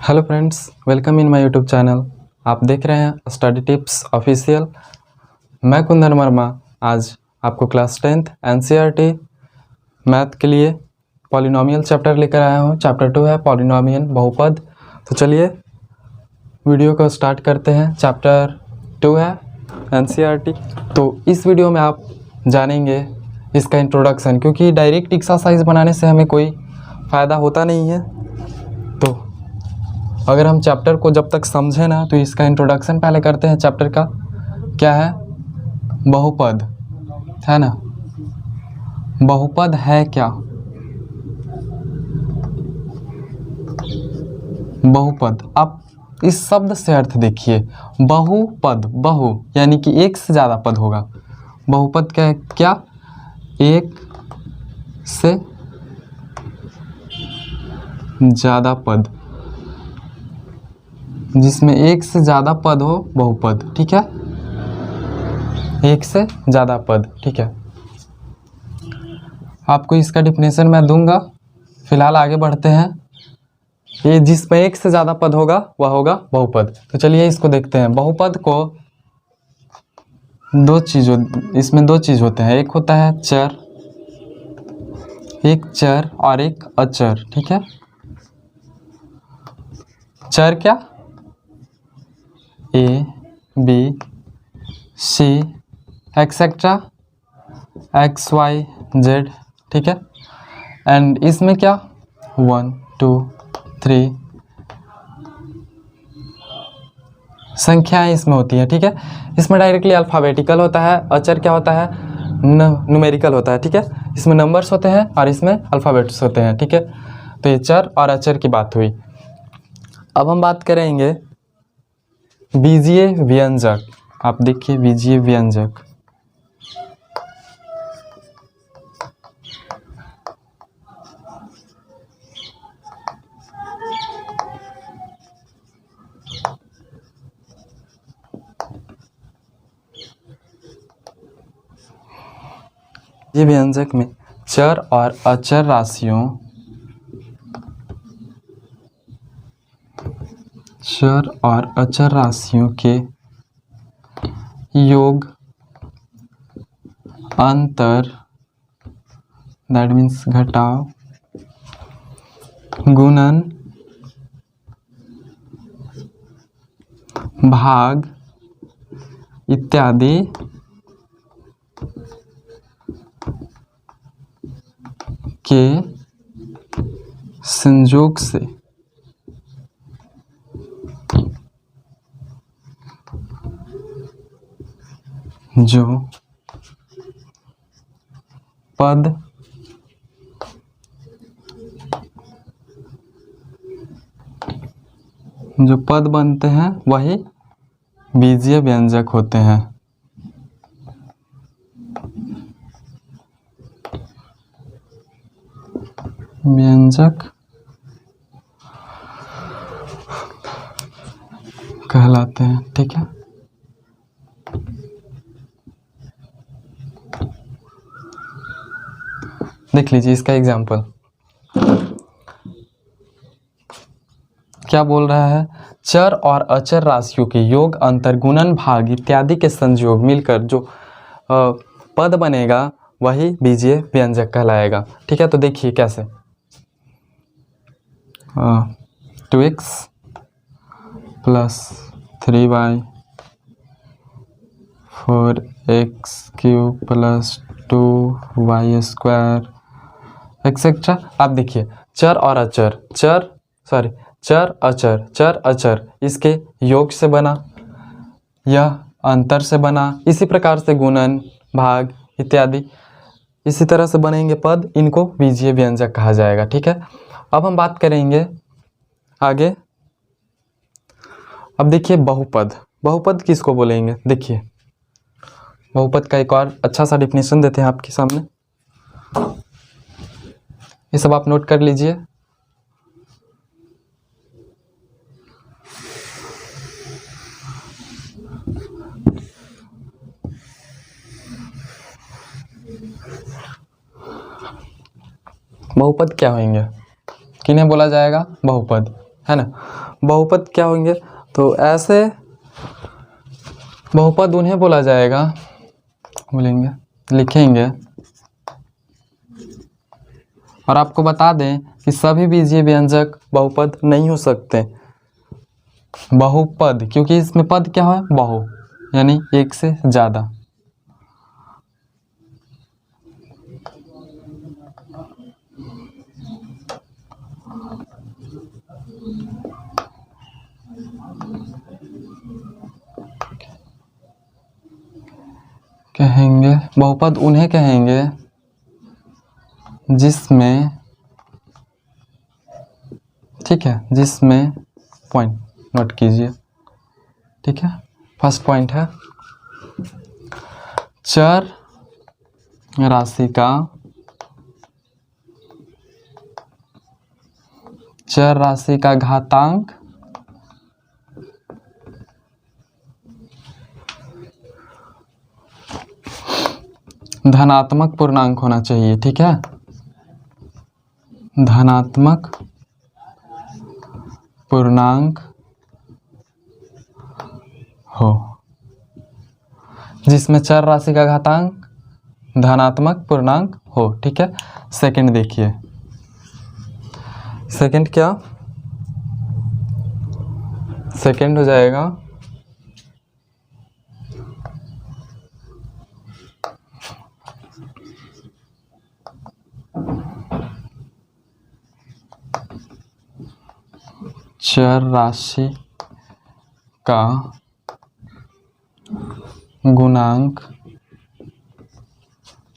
Hello friends, welcome in my YouTube channel. आप देख रहे हैं स्टडी टिप्स ऑफिशियल। मैं कुंदन वर्मा आज आपको क्लास 10th एनसीईआरटी मैथ के लिए पॉलिनोमियल चैप्टर लेकर आया हूं। चैप्टर 2 है पॉलिनोमियल बहुपद। तो चलिए वीडियो को स्टार्ट करते हैं। चैप्टर 2 है एनसीईआरटी। तो इस वीडियो में आप जानेंगे इसका इंट्रोडक्शन, क्योंकि डायरेक्ट एक्सरसाइज बनाने से हमें कोई फ़ायदा होता नहीं है। तो अगर हम चैप्टर को जब तक समझें ना, तो इसका इंट्रोडक्शन पहले करते हैं। चैप्टर का क्या है? बहुपद है ना। बहुपद है क्या? बहुपद, आप इस शब्द से अर्थ देखिए। बहुपद, बहु यानी कि एक से ज़्यादा पद होगा। बहुपद क्या है? क्या एक से ज़्यादा पद, जिसमें एक से ज़्यादा पद हो, बहुपद। ठीक है, एक से ज़्यादा पद। ठीक है, आपको इसका डिफिनेशन मैं दूंगा। फिलहाल आगे बढ़ते हैं। ये जिसमें एक से ज़्यादा पद होगा वह होगा बहुपद। तो चलिए इसको देखते हैं। बहुपद को इसमें दो चीज़ होते हैं। एक होता है चर, एक चर और एक अचर। ठीक है, चर क्या? A B C etcetera X Y Z. ठीक है, एंड इसमें क्या 1 2 3 संख्याएं इसमें होती हैं। ठीक है, इसमें डायरेक्टली अल्फ़ाबेटिकल होता है। अचर क्या होता है? न्यूमेरिकल होता है। ठीक है, इसमें नंबर्स होते हैं और इसमें अल्फ़ाबेट्स होते हैं। ठीक है, तो ये चर और अचर की बात हुई। अब हम बात करेंगे बीजीय व्यंजक। आप देखिए बीजीय व्यंजक। ये व्यंजक में चर और अचर राशियों के योग, अंतर दैट मीन्स घटाव, गुणन, भाग इत्यादि के संयोग से जो पद बनते हैं वही बीजीय व्यंजक होते हैं। व्यंजक कहलाते हैं। ठीक है, देख लीजिए इसका एग्जाम्पल क्या बोल रहा है। चर और अचर राशियों के योग, अंतर, गुणन, भाग इत्यादि के संयोग मिलकर जो पद बनेगा वही बीजीय व्यंजक कहलाएगा। ठीक है, तो देखिए कैसे। 2x plus 3y 4x cube plus 2y square etcetera. आप देखिए चर और अचर, चर अचर इसके योग से बना, यह अंतर से बना। इसी प्रकार से गुणन, भाग इत्यादि इसी तरह से बनेंगे पद। इनको बीजीय व्यंजक कहा जाएगा। ठीक है, अब हम बात करेंगे आगे। अब देखिए बहुपद। बहुपद किसको बोलेंगे? देखिए बहुपद का एक और अच्छा सा डिफिनेशन देते हैं आपके सामने। ये सब आप नोट कर लीजिए। बहुपद क्या होंगे? किन्हें बोला जाएगा? बहुपद, है ना। बहुपद क्या होंगे, तो ऐसे बहुपद उन्हें बोला जाएगा, बोलेंगे, लिखेंगे। और आपको बता दें कि सभी बीजीय व्यंजक बहुपद नहीं हो सकते। बहुपद क्योंकि इसमें पद क्या है, बहु, यानी एक से ज़्यादा। कहेंगे बहुपद उन्हें कहेंगे जिसमें, ठीक है, जिसमें, पॉइंट नोट कीजिए, ठीक है। फर्स्ट पॉइंट है चर राशि का घातांक धनात्मक पूर्णांक होना चाहिए, ठीक है, धनात्मक पूर्णांक हो, जिसमें चर राशि का घातांक धनात्मक पूर्णांक हो, ठीक है। सेकंड देखिए, सेकंड क्या, सेकंड हो जाएगा चर राशि का गुणांक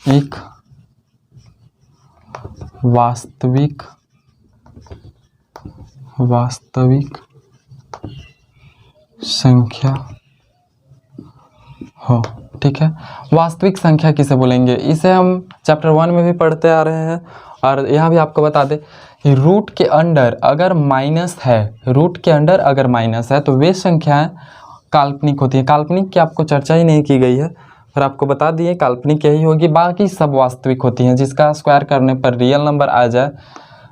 एक वास्तविक संख्या हो, ठीक है। वास्तविक संख्या किसे बोलेंगे, इसे हम चैप्टर 1 में भी पढ़ते आ रहे हैं, और यहाँ भी आपको बता दें कि रूट के अंडर अगर माइनस है, रूट के अंडर अगर माइनस है तो वे संख्याएं काल्पनिक होती है। काल्पनिक की आपको चर्चा ही नहीं की गई है, फिर आपको बता दिए काल्पनिक यही होगी, बाकी सब वास्तविक होती हैं। जिसका स्क्वायर करने पर रियल नंबर आ जाए,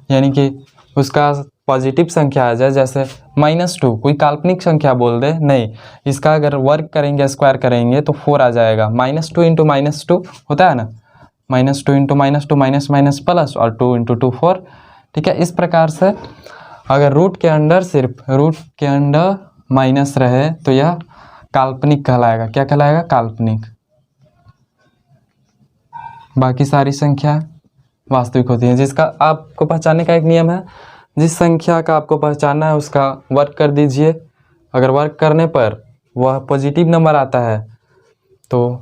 यानी कि उसका पॉजिटिव संख्या आ जाए, जैसे -2, कोई काल्पनिक संख्या बोल दे, नहीं, इसका अगर वर्ग करेंगे, स्क्वायर करेंगे तो 4 आ जाएगा। -2 इंटू -2 होता है ना, -2 इंटू -2 माइनस माइनस प्लस, और 2 इंटू 2 4, ठीक है। इस प्रकार से अगर रूट के अंडर, सिर्फ रूट के अंडर माइनस रहे तो यह काल्पनिक कहलाएगा। क्या कहलाएगा, काल्पनिक। बाकी सारी संख्या वास्तविक होती है। जिसका आपको पहचानने का एक नियम है, जिस संख्या का आपको पहचानना है उसका वर्ग कर दीजिए, अगर वर्ग करने पर वह पॉजिटिव नंबर आता है तो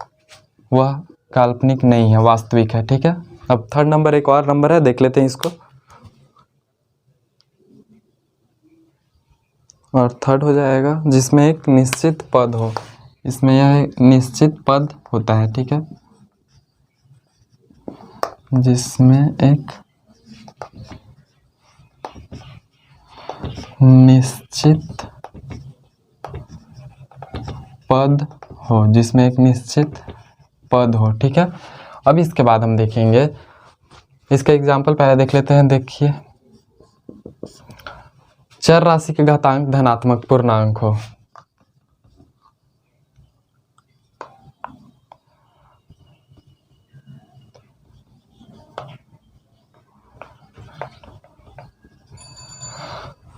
वह काल्पनिक नहीं है, वास्तविक है, ठीक है। अब थर्ड नंबर, एक और नंबर है, देख लेते हैं इसको। और थर्ड हो जाएगा जिसमें एक निश्चित पद हो, इसमें यह एक निश्चित पद होता है, ठीक है, जिसमें एक निश्चित पद हो, जिसमें एक निश्चित पद हो, ठीक है। अब इसके बाद हम देखेंगे, इसका एग्जाम्पल पहले देख लेते हैं। देखिए, चर राशि के घातांक धनात्मक पूर्णांक हो,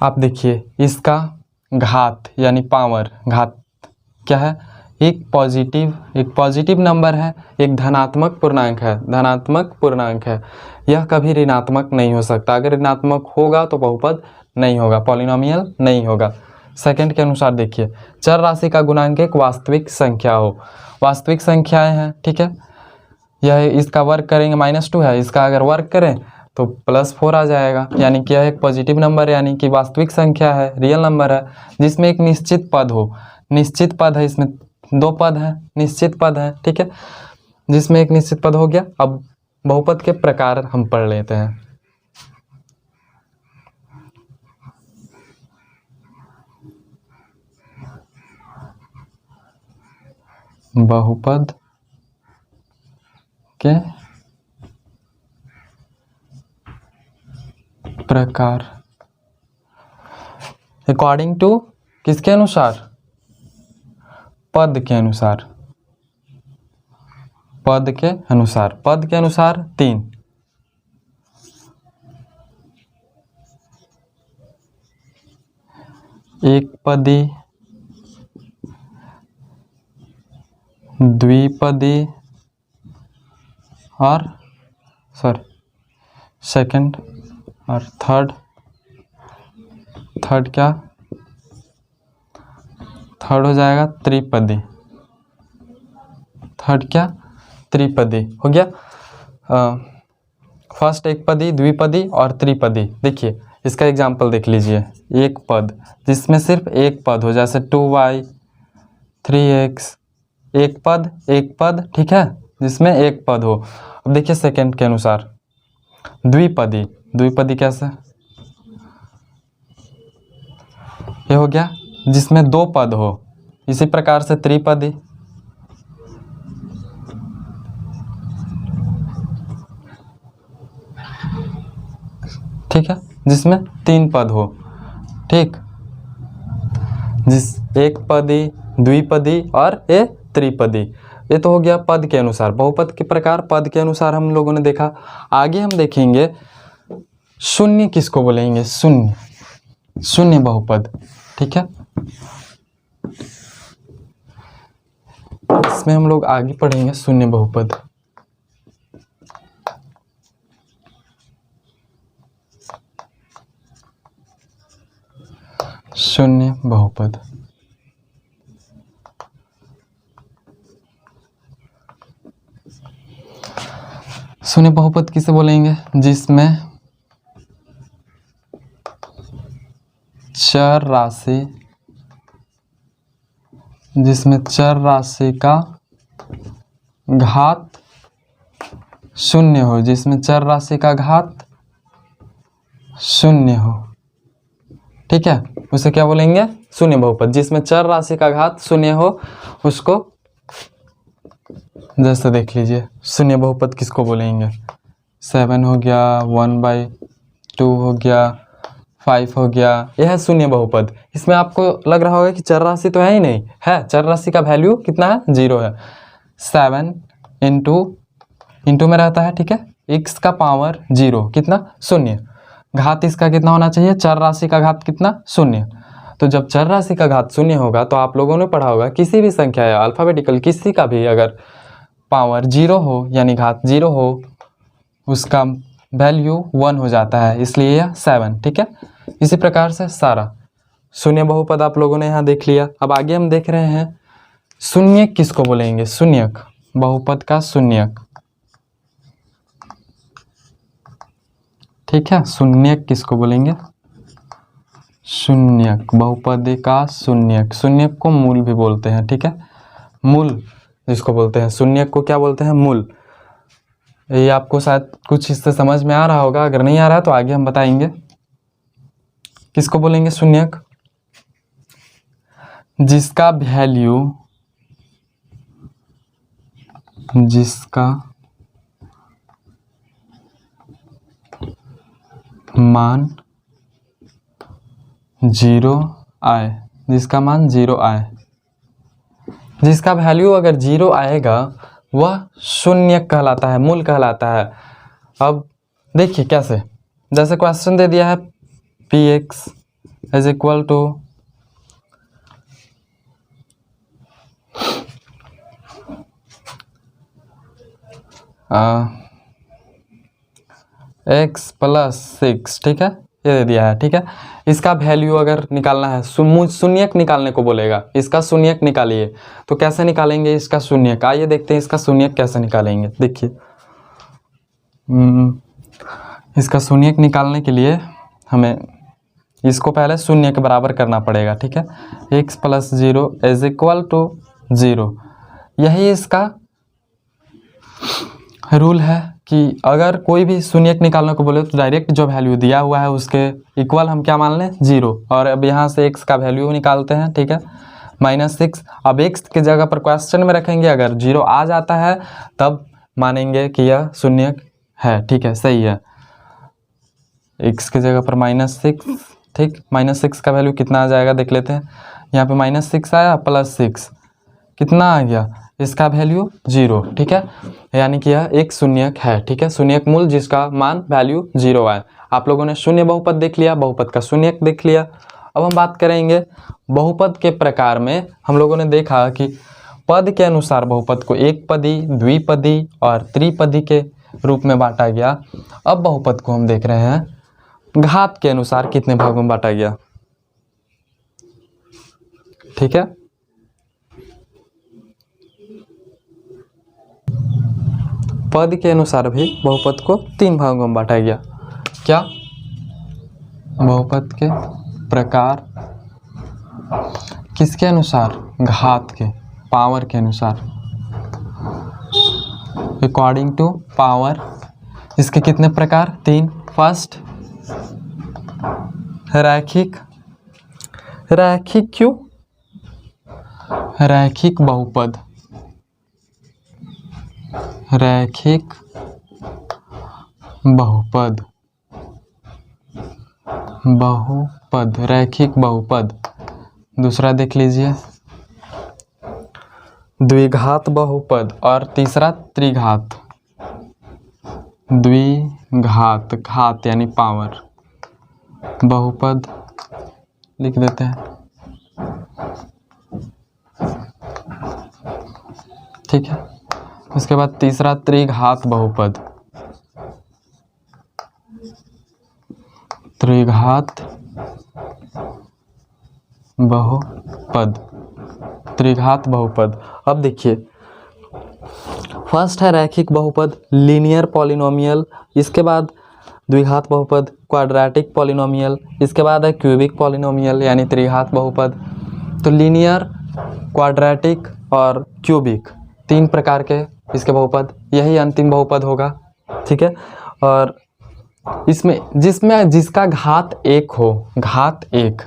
आप देखिए इसका घात यानी पावर, घात क्या है, एक पॉजिटिव नंबर है, एक धनात्मक पूर्णांक है, धनात्मक पूर्णांक है, यह कभी ऋणात्मक नहीं हो सकता। अगर ऋणात्मक होगा तो बहुपद नहीं होगा, पॉलिनोमियल नहीं होगा। सेकंड के अनुसार देखिए, चर राशि का गुणांक एक वास्तविक संख्या हो, वास्तविक संख्याएं हैं, ठीक है। यह इसका वर्ग करेंगे, -2 है, इसका अगर वर्ग करें तो +4 आ जाएगा, यानी कि यह एक पॉजिटिव नंबर है, यानी कि वास्तविक संख्या है, रियल नंबर है, जिसमें एक निश्चित पद हो। निश्चित पद है, इसमें 2 पद है, निश्चित पद है, ठीक है, जिसमें एक निश्चित पद हो गया। अब बहुपद के प्रकार हम पढ़ लेते हैं। बहुपद के प्रकार, अकॉर्डिंग टू किसके अनुसार? पद के अनुसार। पद के अनुसार। पद के अनुसार 3। एक पदी, द्विपदी और सेकंड और थर्ड क्या? थर्ड हो जाएगा त्रिपदी। थर्ड क्या? त्रिपदी हो गया। फर्स्ट एक पदी, द्विपदी और त्रिपदी। देखिए इसका एग्जाम्पल देख लीजिए। एक पद जिसमें सिर्फ एक पद हो, जैसे 2y 3x, एक पद ठीक है, जिसमें एक पद हो। अब देखिए सेकंड के अनुसार द्विपदी। द्विपदी कैसे? ये हो गया जिसमें 2 पद हो। इसी प्रकार से त्रिपदी। ठीक है, जिसमें 3 पद हो। ठीक, एक पदी, द्विपदी और ये त्रिपदी। ये तो हो गया पद के अनुसार। बहुपद के प्रकार पद के अनुसार हम लोगों ने देखा। आगे हम देखेंगे शून्य किसको बोलेंगे? शून्य बहुपद। ठीक है, इसमें हम लोग आगे पढ़ेंगे शून्य बहुपद। शून्य बहुपद। शून्य बहुपद किसे बोलेंगे? जिसमें चर राशि का घात शून्य हो। जिसमें चर राशि का घात शून्य हो। ठीक है, उसे क्या बोलेंगे? शून्य बहुपद। जिसमें चर राशि का घात शून्य हो उसको, जैसे देख लीजिए शून्य बहुपद किसको बोलेंगे? 7 हो गया, 1/2 हो गया, 5 हो गया। यह है शून्य बहुपद। इसमें आपको लग रहा होगा कि चर राशि तो है ही नहीं है। चर राशि का वैल्यू कितना है? 0 है। 7 इंटू में रहता है। ठीक है, x का पावर 0 कितना? शून्य। घात इसका कितना होना चाहिए? चर राशि का घात कितना? शून्य। तो जब चर राशि का घात शून्य होगा तो आप लोगों ने पढ़ा होगा किसी भी संख्या या अल्फाबेटिकल किसी का भी अगर पावर 0 हो यानी घात 0 हो, उसका वैल्यू 1 हो जाता है, इसलिए यह 7। ठीक है, इसी प्रकार से सारा शून्य बहुपद आप लोगों ने यहाँ देख लिया। अब आगे हम देख रहे हैं शून्यक किसको बोलेंगे? शून्यक, बहुपद का शून्यक। ठीक है, शून्यक किसको बोलेंगे? शून्यक, बहुपद का शून्यक। शून्यक को मूल भी बोलते हैं। ठीक है, मूल जिसको बोलते हैं, शून्यक को क्या बोलते हैं? मूल। ये आपको शायद कुछ इससे समझ में आ रहा होगा। अगर नहीं आ रहा है तो आगे हम बताएंगे। किसको बोलेंगे शून्यक? जिसका मान 0 आए। जिसका मान 0 आए। जिसका वैल्यू अगर 0 आएगा वह शून्यक कहलाता है, मूल कहलाता है। अब देखिए कैसे, जैसे क्वेश्चन दे दिया है px is equal to x + 6। ठीक है, ये दे दिया है। ठीक है, इसका वैल्यू अगर निकालना है, शून्यक निकालने को बोलेगा। इसका शून्यक निकालिए। तो कैसे निकालेंगे इसका शून्यक? आइए देखते हैं इसका शून्यक कैसे निकालेंगे। देखिए इसका शून्यक निकालने के लिए हमें इसको पहले शून्य के बराबर करना पड़ेगा। ठीक है, x + 0 इज इक्वल टू 0। यही इसका रूल है कि अगर कोई भी शून्यक निकालने को बोले तो डायरेक्ट जो वैल्यू दिया हुआ है उसके इक्वल हम क्या मान लें? 0। और अब यहाँ से x का वैल्यू निकालते हैं। ठीक है, -6। अब x की जगह पर क्वेश्चन में रखेंगे, अगर 0 आ जाता है तब मानेंगे कि यह शून्यक है। ठीक है, सही है। x की जगह पर -6 ठीक। -6 का वैल्यू कितना आ जाएगा देख लेते हैं। यहाँ पे -6 आया, +6 कितना आ गया, इसका वैल्यू 0, ठीक है। यानी कि यह एक शून्यक है, ठीक है, शून्यक मूल जिसका मान वैल्यू 0 आए। आप लोगों ने शून्य बहुपद देख लिया, बहुपद का शून्यक देख लिया। अब हम बात करेंगे बहुपद के प्रकार में। हम लोगों ने देखा कि पद के अनुसार बहुपद को एक पदी, द्विपदी और त्रिपदी के रूप में बांटा गया। अब बहुपद को हम देख रहे हैं घात के अनुसार कितने भागों में बांटा गया, ठीक है। पद के अनुसार भी बहुपद को 3 भागों में बांटा गया। क्या? बहुपद के प्रकार किसके अनुसार? घात के, पावर के अनुसार, अकॉर्डिंग टू पावर। इसके कितने प्रकार? 3। फर्स्ट रैखिक। रैखिक क्यों? रैखिक बहुपद। रैखिक बहुपद, बहुपद, रैखिक बहुपद। दूसरा देख लीजिए द्विघात बहुपद और तीसरा त्रिघात। द्विघात, घात यानी पावर, बहुपद लिख देते हैं, ठीक है। उसके बाद तीसरा त्रिघात बहुपद। त्रिघात बहुपद, त्रिघात बहुपद। अब देखिए फर्स्ट है रैखिक बहुपद, लीनियर पॉलिनोमियल। इसके बाद द्विघात बहुपद, क्वाड्रेटिक पॉलिनोमियल। इसके बाद है क्यूबिक पॉलिनोमियल यानी त्रिघात बहुपद। तो लीनियर, क्वाड्रेटिक और क्यूबिक 3 प्रकार के इसके बहुपद, यही अंतिम बहुपद होगा, ठीक है। और इसमें जिसका घात 1 हो, घात 1,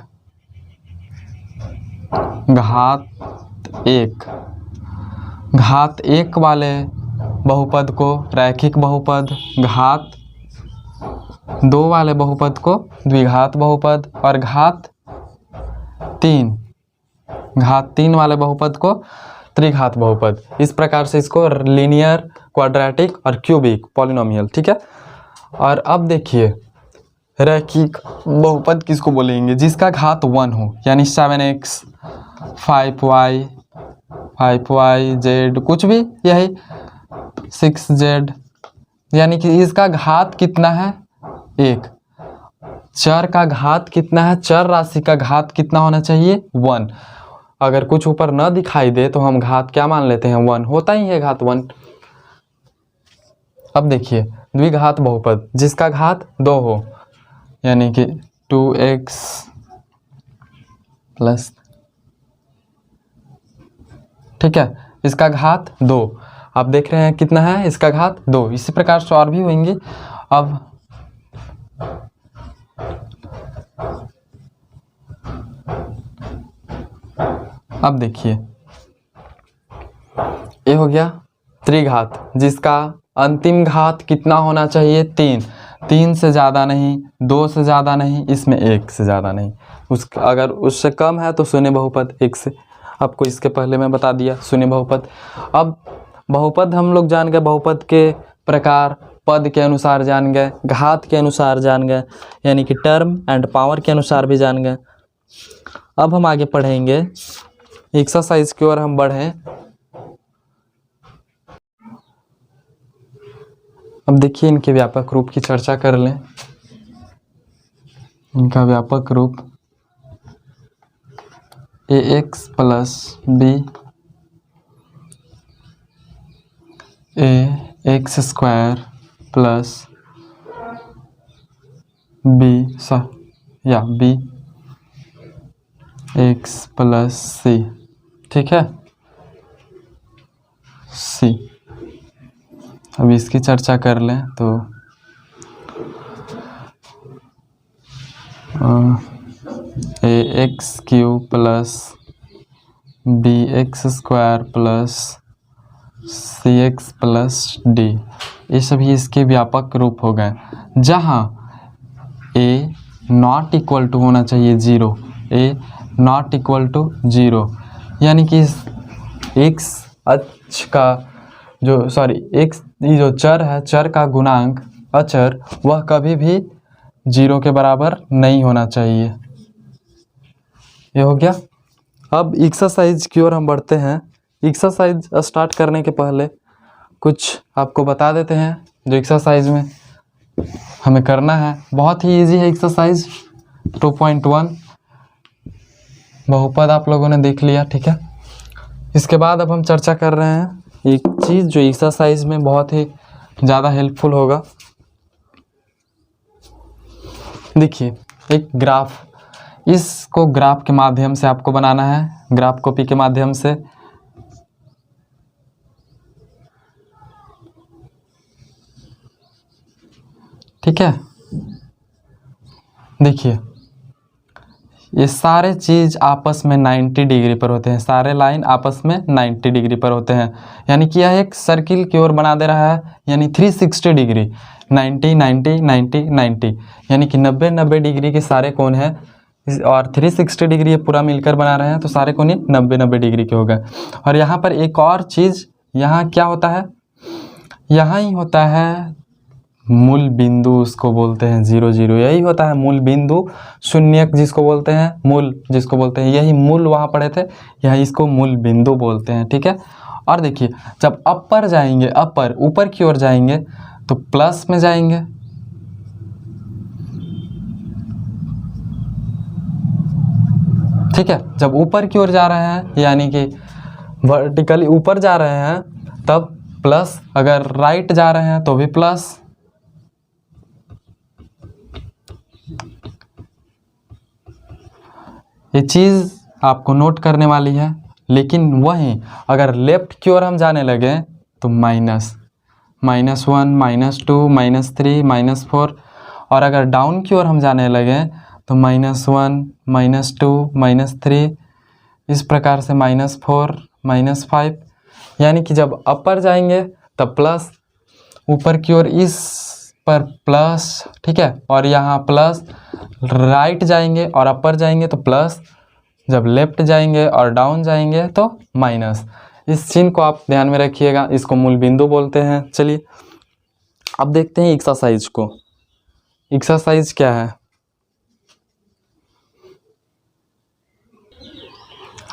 घात 1 वाले बहुपद को रैखिक बहुपद, घात 2 वाले बहुपद को द्विघात बहुपद और घात 3 वाले बहुपद को त्रिघात बहुपद। इस प्रकार से इसको लीनियर, क्वाड्रेटिक और क्यूबिक पॉलिनोमियल, ठीक है। और अब देखिए रैखिक बहुपद किसको बोलेंगे? जिसका घात 1 हो, यानी 7x, 5y, z, कुछ भी, यही 6z, यानी कि इसका घात कितना है? 1। चर का घात कितना है? चर राशि का घात कितना होना चाहिए? 1। अगर कुछ ऊपर न दिखाई दे तो हम घात क्या मान लेते हैं? 1 होता ही है घात 1। अब देखिए द्विघात बहुपद जिसका घात 2 हो, यानी कि 2x प्लस, ठीक है, इसका घात 2। आप देख रहे हैं कितना है इसका घात? 2। इसी प्रकार से और भी होंगे। अब देखिए ये हो गया त्रिघात, जिसका अंतिम घात कितना होना चाहिए? 3 से ज़्यादा नहीं, 2 से ज़्यादा नहीं, इसमें 1 से ज़्यादा नहीं। अगर उससे कम है तो शून्य बहुपद। 1 से आपको इसके पहले मैं बता दिया शून्य बहुपद। अब बहुपद हम लोग जान गए, बहुपद के प्रकार पद के अनुसार जान गए, घात के अनुसार जान गए, यानी कि टर्म एंड पावर के अनुसार भी जान गए। अब हम आगे पढ़ेंगे एक्सरसाइज की ओर हम बढ़ें। अब देखिए इनके व्यापक रूप की चर्चा कर लें। इनका व्यापक रूप ax plus b ax square plus b x plus c, ठीक है, c। अब इसकी चर्चा कर लें तो ax cube plus bx square plus cx plus d, ये सभी इसके व्यापक रूप हो गए, जहाँ a नॉट इक्वल टू होना चाहिए 0, ए नॉट इक्वल टू 0, यानी कि एक्स अक्ष का एक्स ये जो चर है, चर का गुणांक अचर वह कभी भी 0 के बराबर नहीं होना चाहिए। ये हो गया। अब एक्सरसाइज की ओर हम बढ़ते हैं। एक्सरसाइज स्टार्ट करने के पहले कुछ आपको बता देते हैं जो एक्सरसाइज में हमें करना है। बहुत ही इजी है एक्सरसाइज 2.1, बहुपद आप लोगों ने देख लिया, ठीक है। इसके बाद अब हम चर्चा कर रहे हैं एक चीज़ जो एक्सरसाइज में बहुत ही ज़्यादा हेल्पफुल होगा। देखिए एक ग्राफ, इसको ग्राफ के माध्यम से आपको बनाना है, ग्राफ कॉपी के माध्यम से। ठीक है, देखिए ये सारे चीज़ आपस में 90 डिग्री पर होते हैं, सारे लाइन आपस में 90 डिग्री पर होते हैं, यानी कि यह एक सर्किल की ओर बना दे रहा है, यानी 360 डिग्री, 90 90 90 90, यानी कि 90 90 डिग्री के सारे कोण हैं, और 360 डिग्री ये पूरा मिलकर बना रहे हैं, तो सारे कोण 90 90 डिग्री के हो गए। और यहाँ पर एक और चीज़, यहाँ क्या होता है, यहाँ ही होता है मूल बिंदु, उसको बोलते हैं 0 0, यही होता है मूल बिंदु, शून्यक जिसको बोलते हैं, मूल जिसको बोलते हैं, यही मूल वहाँ पढ़े थे, यही इसको मूल बिंदु बोलते हैं, ठीक है। और देखिए जब अपर जाएंगे, अपर ऊपर की ओर जाएंगे तो प्लस में जाएंगे, ठीक है। जब ऊपर की ओर जा रहे हैं यानी कि वर्टिकली ऊपर जा रहे हैं तब प्लस, अगर राइट जा रहे हैं तो भी प्लस। ये चीज़ आपको नोट करने वाली है, लेकिन वहीं अगर लेफ्ट की ओर हम जाने लगे तो माइनस, -1 -2 -3 -4, और अगर डाउन की ओर हम जाने लगे तो -1 -2 -3, इस प्रकार से -4 -5, यानी कि जब अपर जाएंगे तब प्लस, ऊपर की ओर इस पर प्लस, ठीक है, और यहाँ प्लस, राइट जाएंगे और अपर जाएंगे तो प्लस, जब लेफ्ट जाएंगे और डाउन जाएंगे तो माइनस। इस चिन्ह को आप ध्यान में रखिएगा, इसको मूल बिंदु बोलते हैं। चलिए अब देखते हैं एक्सरसाइज को। एक्सरसाइज क्या है,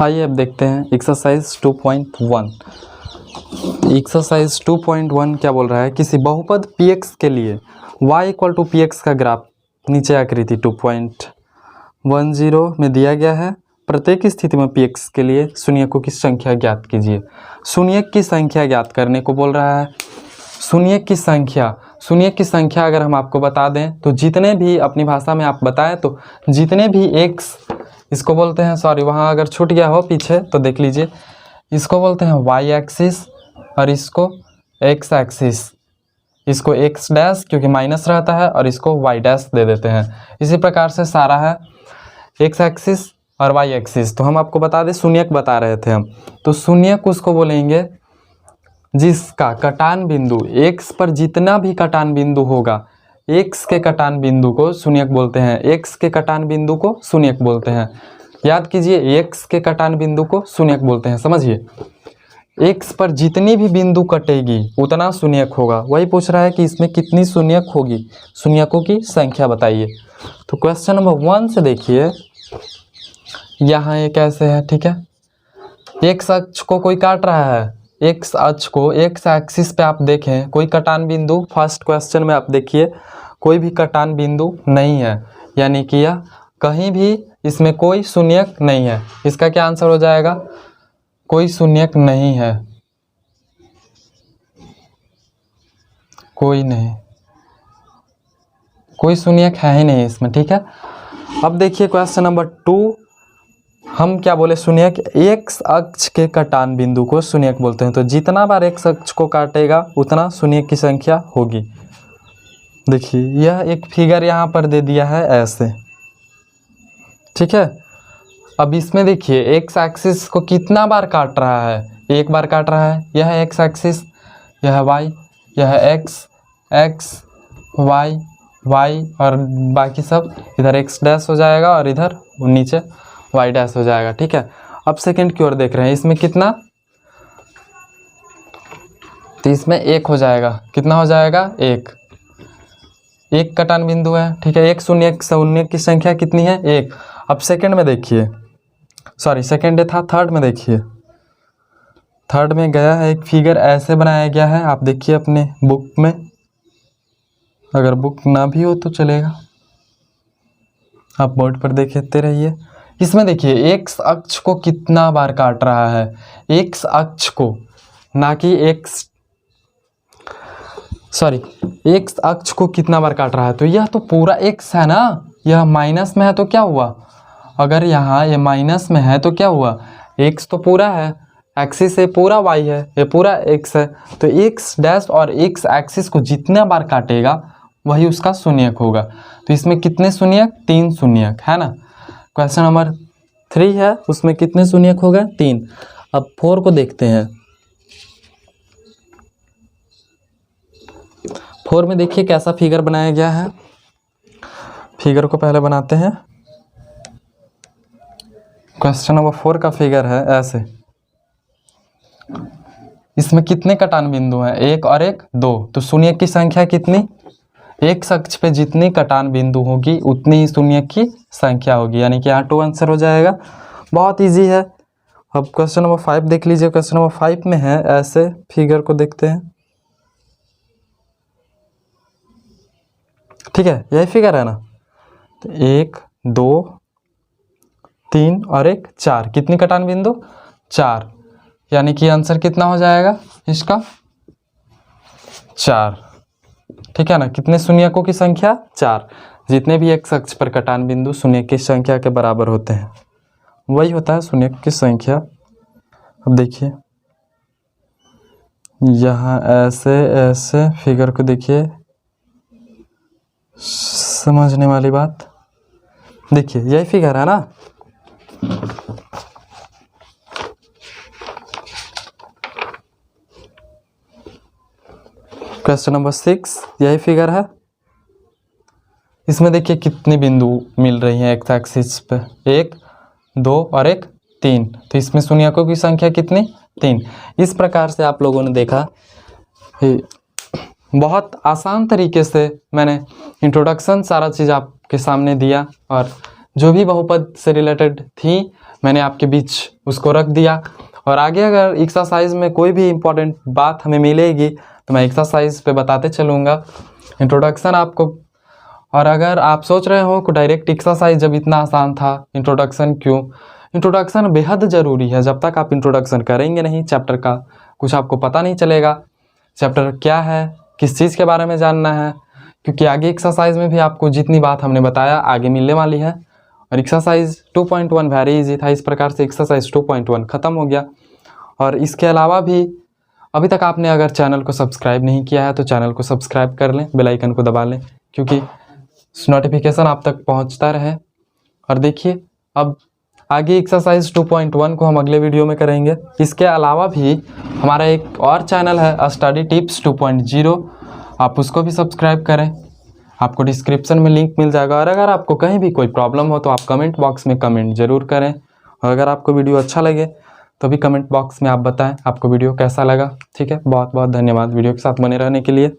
आइए अब देखते हैं एक्सरसाइज 2.1। एक्सरसाइज 2.1 क्या बोल रहा है, किसी बहुपद px के लिए y = px का ग्राफ, नीचे आकृति 2.10 में दिया गया है। प्रत्येक स्थिति में px के लिए शून्यकों की संख्या ज्ञात कीजिए। शून्यक की संख्या ज्ञात करने को बोल रहा है। शून्यक की संख्या अगर हम आपको बता दें तो जितने भी, अपनी भाषा में आप बताएं तो जितने भी x, इसको बोलते हैं, सॉरी वहाँ अगर छूट गया हो पीछे तो देख लीजिए, इसको बोलते हैं y एक्सिस और इसको x एक्सिस, इसको x डैश क्योंकि माइनस रहता है और इसको y डैश दे देते हैं। इसी प्रकार से सारा है x एक्सिस और y एक्सिस। तो हम आपको बता दें शून्यक बता रहे थे हम, तो शून्यक उसको बोलेंगे जिसका कटान बिंदु x पर जितना भी कटान बिंदु होगा, x के कटान बिंदु को शून्यक बोलते हैं, x के कटान बिंदु को शून्यक बोलते हैं। याद कीजिए x के कटान बिंदु को शून्यक बोलते हैं, समझिए। x पर जितनी भी बिंदु कटेगी उतना शून्यक होगा। वही पूछ रहा है कि इसमें कितनी शून्यक होगी, शून्यकों की संख्या बताइए। तो क्वेश्चन नंबर 1 से देखिए, यहाँ ये कैसे है, ठीक है। x अक्ष को कोई काट रहा है, x अक्ष को x एक्सिस पे आप देखें कोई कटान बिंदु, फर्स्ट क्वेश्चन में आप देखिए कोई भी कटान बिंदु नहीं है, यानी कि यह कहीं भी इसमें कोई शून्यक नहीं है। इसका क्या आंसर हो जाएगा, कोई शून्यक नहीं है, कोई नहीं, कोई शून्यक है ही नहीं इसमें, ठीक है। अब देखिए क्वेश्चन नंबर 2, हम क्या बोले, शून्यक x अक्ष के कटान बिंदु को शून्यक बोलते हैं। तो जितना बार x अक्ष को काटेगा उतना शून्यक की संख्या होगी। देखिए यह एक फिगर यहाँ पर दे दिया है ऐसे, ठीक है। अब इसमें देखिए x एक्सिस को कितना बार काट रहा है, एक बार काट रहा है, यह x एक्सिस, यह y, यह x, x y y और बाकी सब इधर x डैश हो जाएगा और इधर नीचे y डैश हो जाएगा। ठीक है, अब सेकंड की ओर देख रहे हैं, इसमें कितना, तो इसमें 1 हो जाएगा। कितना हो जाएगा, 1 कटान बिंदु है। ठीक है, एक शून्य की संख्या कितनी है, 1। अब सेकंड में देखिए, सॉरी सेकंड था, थर्ड में देखिए। थर्ड में गया है, एक फिगर ऐसे बनाया गया है, आप देखिए अपने बुक में, अगर बुक ना भी हो तो चलेगा, आप बोर्ड पर देखते रहिए। इसमें देखिए एक्स अक्ष को कितना बार काट रहा है, एक्स अक्ष को, ना कि एक्स अक्ष को कितना बार काट रहा है। तो यह तो पूरा एक्स है ना, यह माइनस में है तो क्या हुआ, अगर यहाँ ये माइनस में है तो क्या हुआ, एक्स तो पूरा है, एक्सिस से पूरा वाई है, ये पूरा एक्स है, तो एक्स डैश और एक्स एक्सिस को जितना बार काटेगा वही उसका शून्यक होगा। तो इसमें कितने शून्यक, 3 शून्यक है ना। क्वेश्चन नंबर 3 है, उसमें कितने शून्यक हो गए, 3। अब 4 को देखते हैं। 4 में देखिए कैसा फिगर बनाया गया है। फिगर को पहले बनाते हैं। क्वेश्चन नंबर 4 का फिगर है ऐसे, इसमें कितने कटान बिंदु हैं, 1 और 1 2। तो शून्य की संख्या कितनी, एक अक्ष पे जितनी कटान बिंदु होगी उतनी ही शून्य की संख्या होगी, यानी कि यहाँ 2 आंसर हो जाएगा। बहुत इजी है। अब क्वेश्चन नंबर 5 देख लीजिए। क्वेश्चन नंबर 5 में है ऐसे, फिगर को देखते हैं। ठीक है, यही फिगर है ना। तो 1 2 3 और 1 4, कितनी कटान बिंदु, 4, यानी कि आंसर कितना हो जाएगा इसका, 4। ठीक है ना, कितने शून्यकों की संख्या, 4। जितने भी एक अक्ष पर कटान बिंदु शून्य की संख्या के बराबर होते हैं वही होता है शून्यक की संख्या। अब देखिए यहाँ ऐसे ऐसे फिगर को देखिए, समझने वाली बात। देखिए यही फिगर है ना, क्वेश्चन नंबर 6 यही फिगर है। इसमें देखिए कितनी बिंदु मिल रही हैं एक्स एक्सिस पे, 1 2 और 1 3। तो इसमें शून्यकों की संख्या कितनी, 3। इस प्रकार से आप लोगों ने देखा, बहुत आसान तरीके से मैंने इंट्रोडक्शन सारा चीज़ आपके सामने दिया, और जो भी बहुपद से रिलेटेड थी मैंने आपके बीच उसको रख दिया। और आगे अगर एक्सरसाइज में कोई भी इम्पोर्टेंट बात हमें मिलेगी तो मैं एक्सरसाइज पे बताते चलूँगा। इंट्रोडक्शन आपको, और अगर आप सोच रहे हो कि डायरेक्ट एक्सरसाइज जब इतना आसान था, इंट्रोडक्शन क्यों, इंट्रोडक्शन बेहद ज़रूरी है। जब तक आप इंट्रोडक्शन करेंगे नहीं चैप्टर का, कुछ आपको पता नहीं चलेगा चैप्टर क्या है, किस चीज़ के बारे में जानना है, क्योंकि आगे एक्सरसाइज में भी आपको जितनी बात हमने बताया आगे मिलने वाली है। और एक्सरसाइज 2.1 वेरी इजी था, इस प्रकार से एक्सरसाइज 2.1 ख़त्म हो गया। और इसके अलावा भी अभी तक आपने अगर चैनल को सब्सक्राइब नहीं किया है तो चैनल को सब्सक्राइब कर लें, बेल आइकन को दबा लें, क्योंकि नोटिफिकेशन आप तक पहुंचता रहे। और देखिए अब आगे एक्सरसाइज 2.1 को हम अगले वीडियो में करेंगे। इसके अलावा भी हमारा एक और चैनल है स्टडी टिप्स 2.0, आप उसको भी सब्सक्राइब करें, आपको डिस्क्रिप्शन में लिंक मिल जाएगा। और अगर आपको कहीं भी कोई प्रॉब्लम हो तो आप कमेंट बॉक्स में कमेंट ज़रूर करें। और अगर आपको वीडियो अच्छा लगे तो भी कमेंट बॉक्स में आप बताएं आपको वीडियो कैसा लगा। ठीक है, बहुत बहुत धन्यवाद वीडियो के साथ बने रहने के लिए।